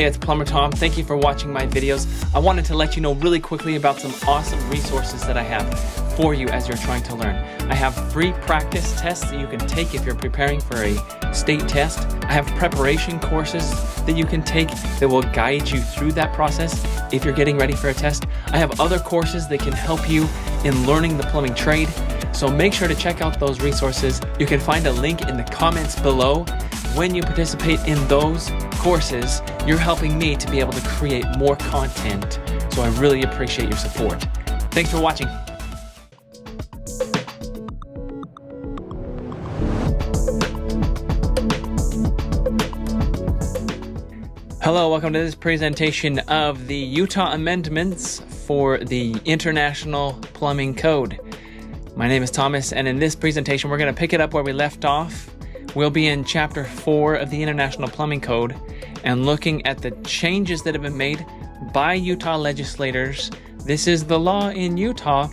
Hey, it's Plumber Tom. Thank you for watching my videos. I wanted to let you know really quickly about some awesome resources that I have for you as you're trying to learn. I have free practice tests that you can take if you're preparing for a state test. I have preparation courses that you can take that will guide you through that process if you're getting ready for a test. I have other courses that can help you in learning the plumbing trade. So make sure to check out those resources. You can find a link in the comments below. When you participate in those courses, you're helping me to be able to create more content. So I really appreciate your support. Thanks for watching. Hello, welcome to this presentation of the Utah amendments for the International Plumbing Code. My name is Thomas, and in this presentation, we're going to pick it up where we left off. We'll be in Chapter 4 of the International Plumbing Code and looking at the changes that have been made by Utah legislators. This is the law in Utah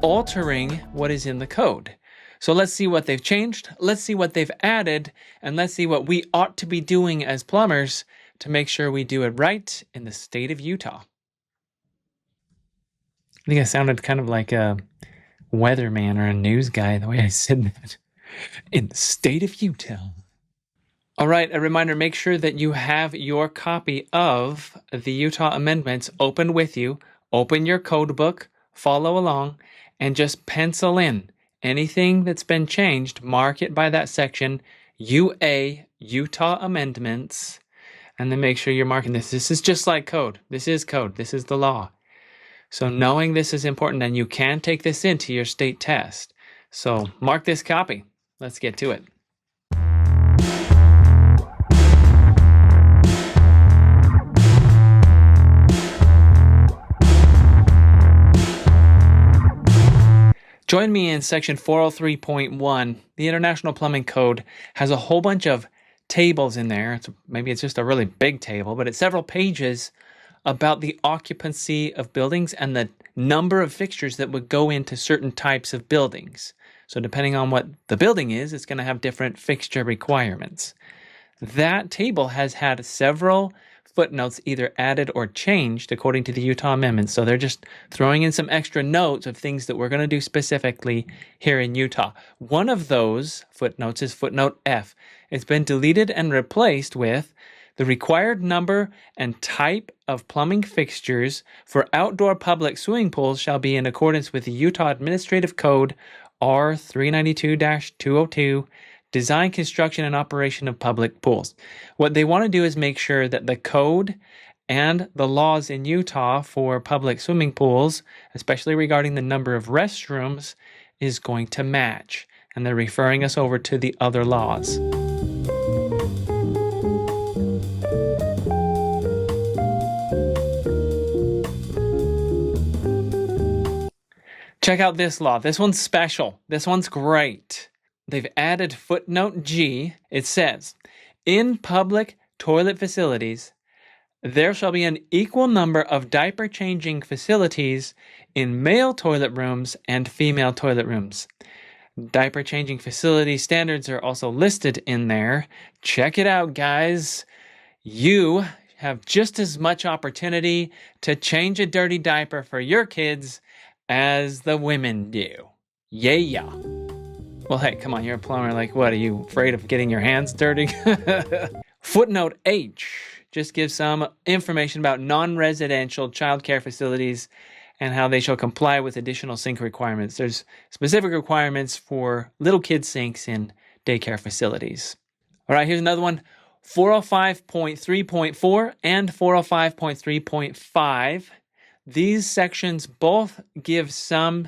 altering what is in the code. So let's see what they've changed, let's see what they've added, and let's see what we ought to be doing as plumbers to make sure we do it right in the state of Utah. I think I sounded kind of like a weatherman or a news guy the way I said that. In the state of Utah. All right, a reminder, make sure that you have your copy of the Utah amendments open with you. Open your code book, follow along, and just pencil in anything that's been changed. Mark it by that section, UA, Utah Amendments, and then make sure you're marking this. This is just like code. This is code. This is the law. So knowing this is important, and you can take this into your state test. So mark this copy. Let's get to it. Join me in section 403.1. The International Plumbing Code has a whole bunch of tables in there. Maybe it's just a really big table, but it's several pages about the occupancy of buildings and the number of fixtures that would go into certain types of buildings. So depending on what the building is, it's going to have different fixture requirements. That table has had several footnotes either added or changed according to the Utah amendments. So they're just throwing in some extra notes of things that we're going to do specifically here in Utah. One of those footnotes is footnote F. It's been deleted and replaced with the required number and type of plumbing fixtures for outdoor public swimming pools shall be in accordance with the Utah Administrative Code R 392-202, Design, Construction, and Operation of Public Pools. What they want to do is make sure that the code and the laws in Utah for public swimming pools, especially regarding the number of restrooms, is going to match. And they're referring us over to the other laws. Check out this law. This one's special. This one's great. They've added footnote G. It says, in public toilet facilities, there shall be an equal number of diaper changing facilities in male toilet rooms and female toilet rooms. Diaper changing facility standards are also listed in there. Check it out, guys. You have just as much opportunity to change a dirty diaper for your kids as the women do. Yeah. Well, hey, come on, you're a plumber. Like, what, are you afraid of getting your hands dirty? Footnote H just gives some information about non-residential childcare facilities and how they shall comply with additional sink requirements. There's specific requirements for little kid sinks in daycare facilities. All right, here's another one. 405.3.4 and 405.3.5. These sections both give some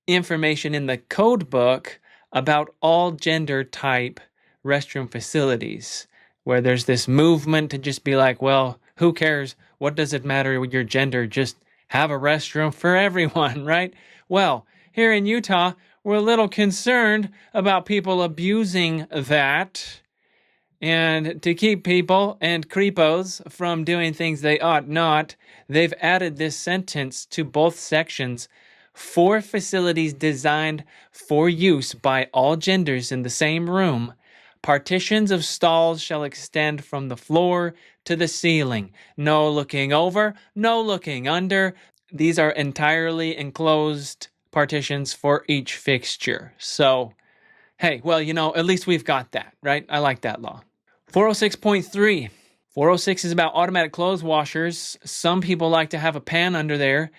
information in the code book about all gender type restroom facilities, where there's this movement to just be like, well, who cares? What does it matter with your gender? Just have a restroom for everyone, right? Well, here in Utah, we're a little concerned about people abusing that. And to keep people and creepos from doing things they ought not, they've added this sentence to both sections. For facilities designed for use by all genders in the same room, partitions of stalls shall extend from the floor to the ceiling. No looking over, no looking under. These are entirely enclosed partitions for each fixture. So, hey, well, at least we've got that, right? I like that law. 406.3. 406 is about automatic clothes washers. Some people like to have a pan under there.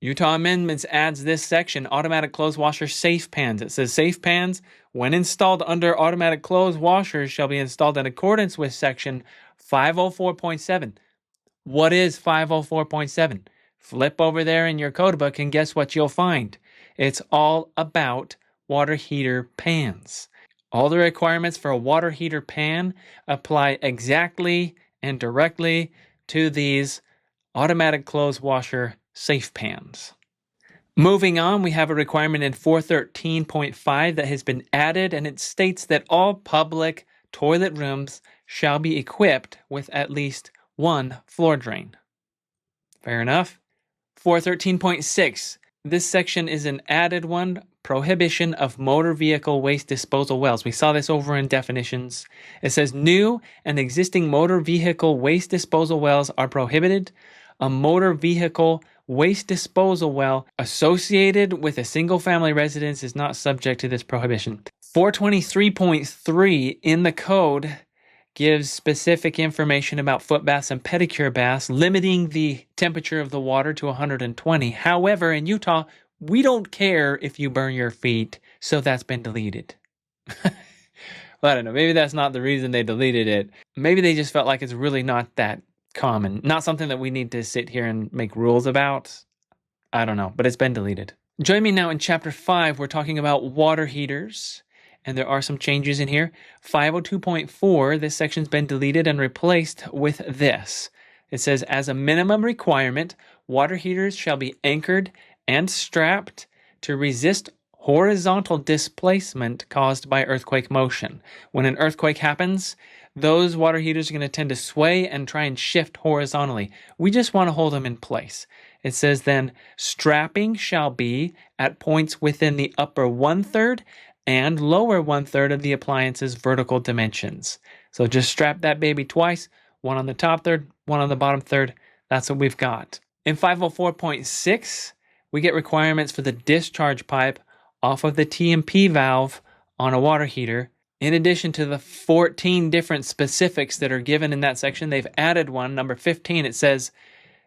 Utah Amendments adds this section, automatic clothes washer safe pans. It says safe pans, when installed under automatic clothes washers, shall be installed in accordance with section 504.7. What is 504.7? Flip over there in your code book and guess what you'll find? It's all about water heater pans. All the requirements for a water heater pan apply exactly and directly to these automatic clothes washer safe pans. Moving on, we have a requirement in 413.5 that has been added, and it states that all public toilet rooms shall be equipped with at least one floor drain. Fair enough. 413.6. This section is an added one, prohibition of motor vehicle waste disposal wells. We saw this over in definitions. It says new and existing motor vehicle waste disposal wells are prohibited. A motor vehicle waste disposal well associated with a single-family residence is not subject to this prohibition. 423.3 in the code gives specific information about foot baths and pedicure baths, limiting the temperature of the water to 120. However, in Utah, we don't care if you burn your feet, so that's been deleted. Well, I don't know. Maybe that's not the reason they deleted it. Maybe they just felt like it's really not that common. Not something that we need to sit here and make rules about. I don't know, but it's been deleted. Join me now in Chapter 5. We're talking about water heaters, and there are some changes in here. 502.4, this section's been deleted and replaced with this. It says, as a minimum requirement, water heaters shall be anchored and strapped to resist horizontal displacement caused by earthquake motion. When an earthquake happens, those water heaters are going to tend to sway and try and shift horizontally. We just want to hold them in place. It says then, strapping shall be at points within the upper 1/3 and lower 1/3 of the appliance's vertical dimensions. So just strap that baby twice, one on the top third, one on the bottom third. That's what we've got. In 504.6, we get requirements for the discharge pipe off of the T&P valve on a water heater. In addition to the 14 different specifics that are given in that section, they've added one, number 15. It says,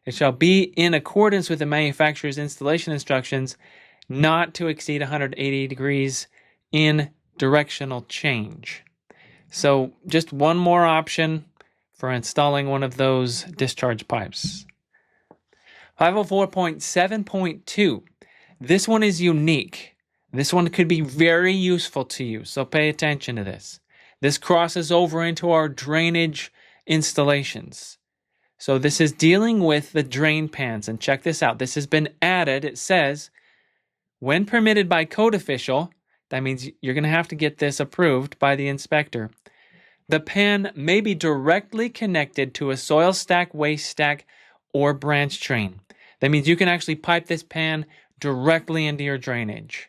it shall be in accordance with the manufacturer's installation instructions not to exceed 180 degrees in directional change. So just one more option for installing one of those discharge pipes. 504.7.2. This one is unique. This one could be very useful to you, so pay attention to this. This crosses over into our drainage installations. So this is dealing with the drain pans, and check this out. This has been added. It says, when permitted by code official, that means you're going to have to get this approved by the inspector. The pan may be directly connected to a soil stack, waste stack, or branch drain. That means you can actually pipe this pan directly into your drainage.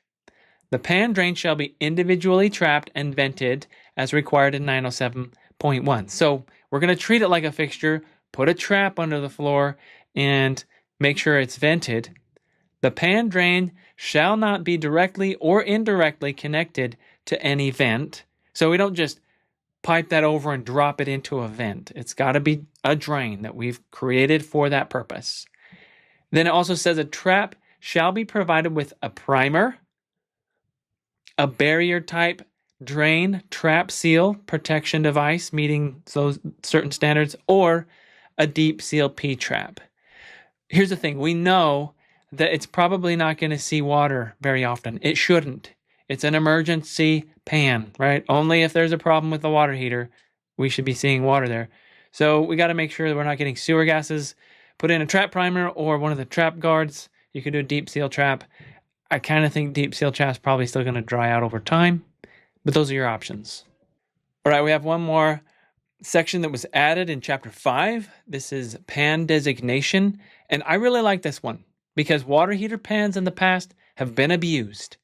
The pan drain shall be individually trapped and vented as required in 907.1. So we're going to treat it like a fixture, put a trap under the floor, and make sure it's vented. The pan drain shall not be directly or indirectly connected to any vent. So we don't just pipe that over and drop it into a vent. It's got to be a drain that we've created for that purpose. Then it also says a trap shall be provided with a primer, a barrier type drain trap seal protection device meeting those certain standards, or a deep seal P-trap. Here's the thing. We know that it's probably not going to see water very often. It shouldn't. It's an emergency pan, right? Only if there's a problem with the water heater, we should be seeing water there. So we got to make sure that we're not getting sewer gases. Put in a trap primer or one of the trap guards. You could do a deep seal trap. I kind of think deep seal trap's probably still going to dry out over time, but those are your options. All right, we have one more section that was added in Chapter 5. This is pan designation, and I really like this one because water heater pans in the past have been abused.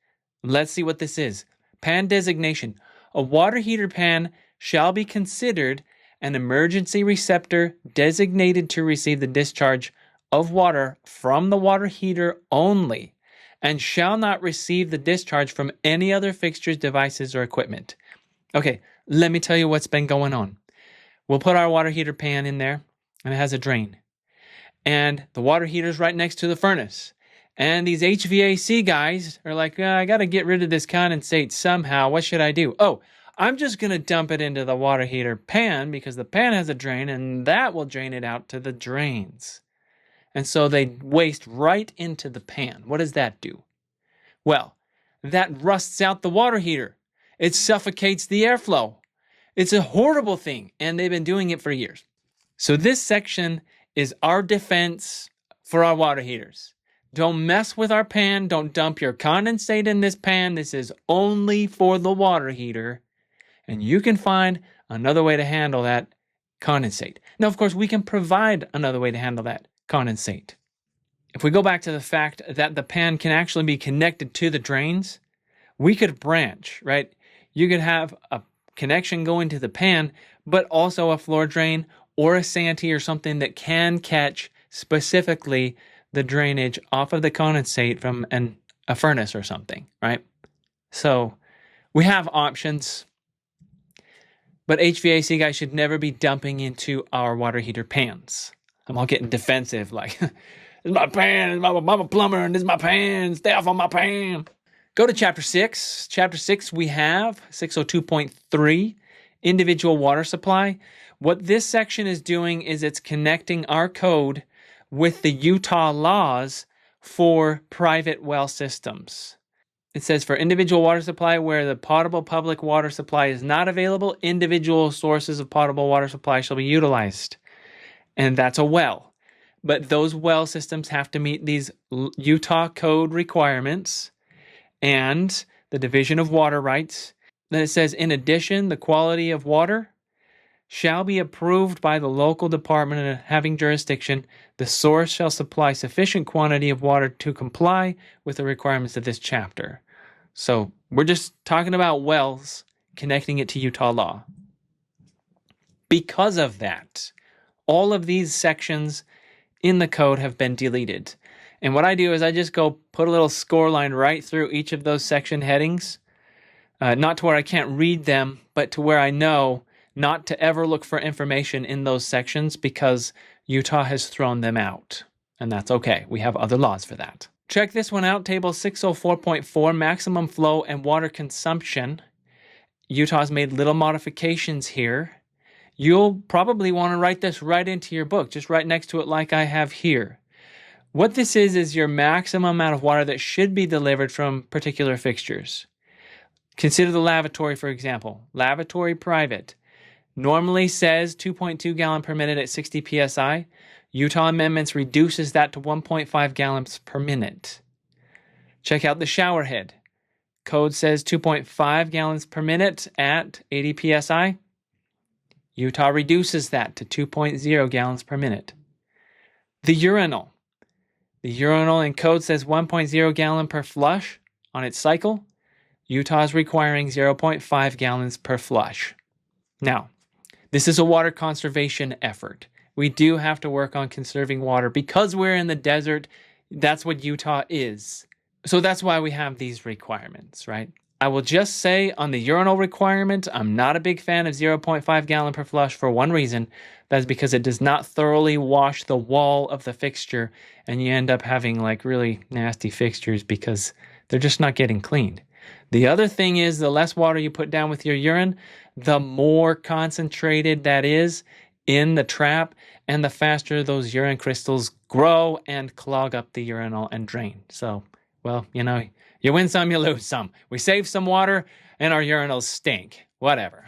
Let's see what this is. Pan designation. A water heater pan shall be considered an emergency receptor designated to receive the discharge of water from the water heater only, and shall not receive the discharge from any other fixtures, devices, or equipment. Okay, let me tell you what's been going on. We'll put our water heater pan in there, and it has a drain. And the water heater's right next to the furnace. And these HVAC guys are like, I got to get rid of this condensate somehow. What should I do? Oh, I'm just going to dump it into the water heater pan because the pan has a drain, and that will drain it out to the drains. And so they waste right into the pan. What does that do? Well, that rusts out the water heater. It suffocates the airflow. It's a horrible thing, and they've been doing it for years. So this section is our defense for our water heaters. Don't mess with our pan. Don't dump your condensate in this pan. This is only for the water heater. And you can find another way to handle that condensate. Now, of course, we can provide another way to handle that condensate. If we go back to the fact that the pan can actually be connected to the drains, we could branch, right? You could have a connection going to the pan, but also a floor drain or a santee or something that can catch specifically the drainage off of the condensate from a furnace or something, right? So we have options, but HVAC guys should never be dumping into our water heater pans. I'm all getting defensive, like, this is my pan, I'm a plumber, and this is my pan, stay off on my pan. Go to Chapter 6. Chapter 6, we have 602.3, individual water supply. What this section is doing is it's connecting our code with the Utah laws for private well systems. It says for individual water supply where the potable public water supply is not available, individual sources of potable water supply shall be utilized. And that's a well. But those well systems have to meet these Utah code requirements and the Division of Water Rights. Then it says, in addition, the quality of water shall be approved by the local department having jurisdiction. The source shall supply sufficient quantity of water to comply with the requirements of this chapter. So we're just talking about wells, connecting it to Utah law. Because of that, all of these sections in the code have been deleted. And what I do is I just go put a little score line right through each of those section headings, not to where I can't read them, but to where I know not to ever look for information in those sections because Utah has thrown them out. And that's okay. We have other laws for that. Check this one out, Table 604.4, maximum flow and water consumption. Utah's made little modifications here. You'll probably want to write this right into your book, just right next to it like I have here. What this is your maximum amount of water that should be delivered from particular fixtures. Consider the lavatory, for example. Lavatory private normally says 2.2 gallon per minute at 60 psi. Utah amendments reduces that to 1.5 gallons per minute. Check out the shower head. Code says 2.5 gallons per minute at 80 psi. Utah reduces that to 2.0 gallons per minute. The urinal. The urinal in code says 1.0 gallon per flush on its cycle. Utah is requiring 0.5 gallons per flush. Now, this is a water conservation effort. We do have to work on conserving water because we're in the desert. That's what Utah is. So that's why we have these requirements, right? I will just say on the urinal requirement, I'm not a big fan of 0.5 gallon per flush for one reason. That is because it does not thoroughly wash the wall of the fixture, and you end up having like really nasty fixtures because they're just not getting cleaned. The other thing is the less water you put down with your urine, the more concentrated that is in the trap, and the faster those urine crystals grow and clog up the urinal and drain. So, well, you know, you win some, you lose some. We save some water, and our urinals stink. Whatever.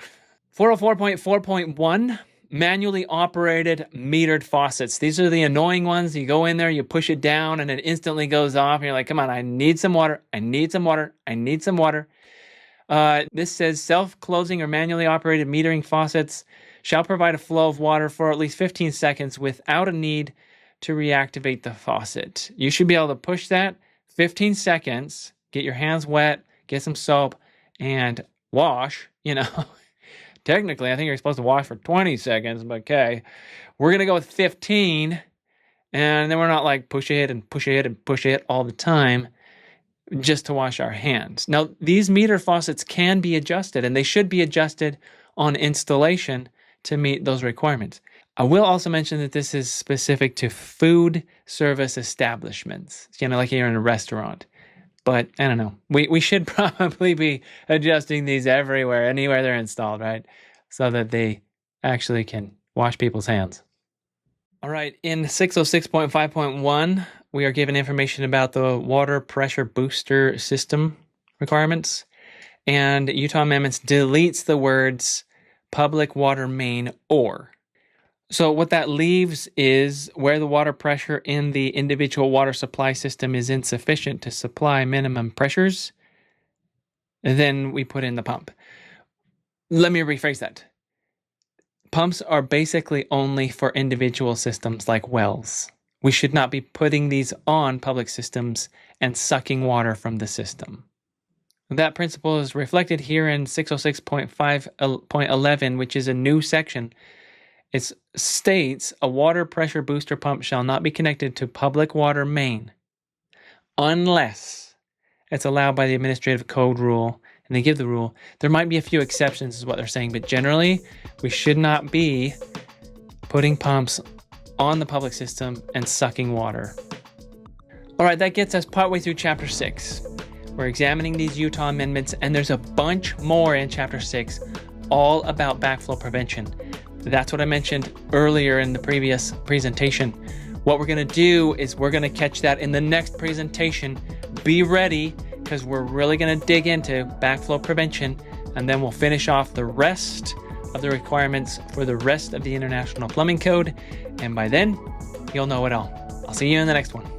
404.4.1, manually operated metered faucets. These are the annoying ones. You go in there, you push it down, and it instantly goes off. And you're like, come on, I need some water. I need some water. I need some water. This says self-closing or manually operated metering faucets shall provide a flow of water for at least 15 seconds without a need to reactivate the faucet. You should be able to push that 15 seconds, get your hands wet, get some soap, and wash, technically, I think you're supposed to wash for 20 seconds, but okay. We're going to go with 15, and then we're not like push it and push it and push it all the time just to wash our hands. Now, these meter faucets can be adjusted, and they should be adjusted on installation to meet those requirements. I will also mention that this is specific to food service establishments, like you're in a restaurant. But I don't know. We should probably be adjusting these everywhere, anywhere they're installed, right? So that they actually can wash people's hands. All right, in 606.5.1, we are given information about the water pressure booster system requirements. And Utah Amendments deletes the words public water main or. So what that leaves is where the water pressure in the individual water supply system is insufficient to supply minimum pressures, then we put in the pump. Let me rephrase that. Pumps are basically only for individual systems like wells. We should not be putting these on public systems and sucking water from the system. That principle is reflected here in 606.5.11, which is a new section. It states a water pressure booster pump shall not be connected to public water main unless it's allowed by the administrative code rule, and they give the rule. There might be a few exceptions is what they're saying, but generally we should not be putting pumps on the public system and sucking water. All right, that gets us partway through Chapter 6. We're examining these Utah amendments, and there's a bunch more in Chapter 6 all about backflow prevention. That's what I mentioned earlier in the previous presentation. What we're going to do is we're going to catch that in the next presentation. Be ready, because we're really going to dig into backflow prevention, and then we'll finish off the rest of the requirements for the rest of the International Plumbing Code, and by then, you'll know it all. I'll see you in the next one.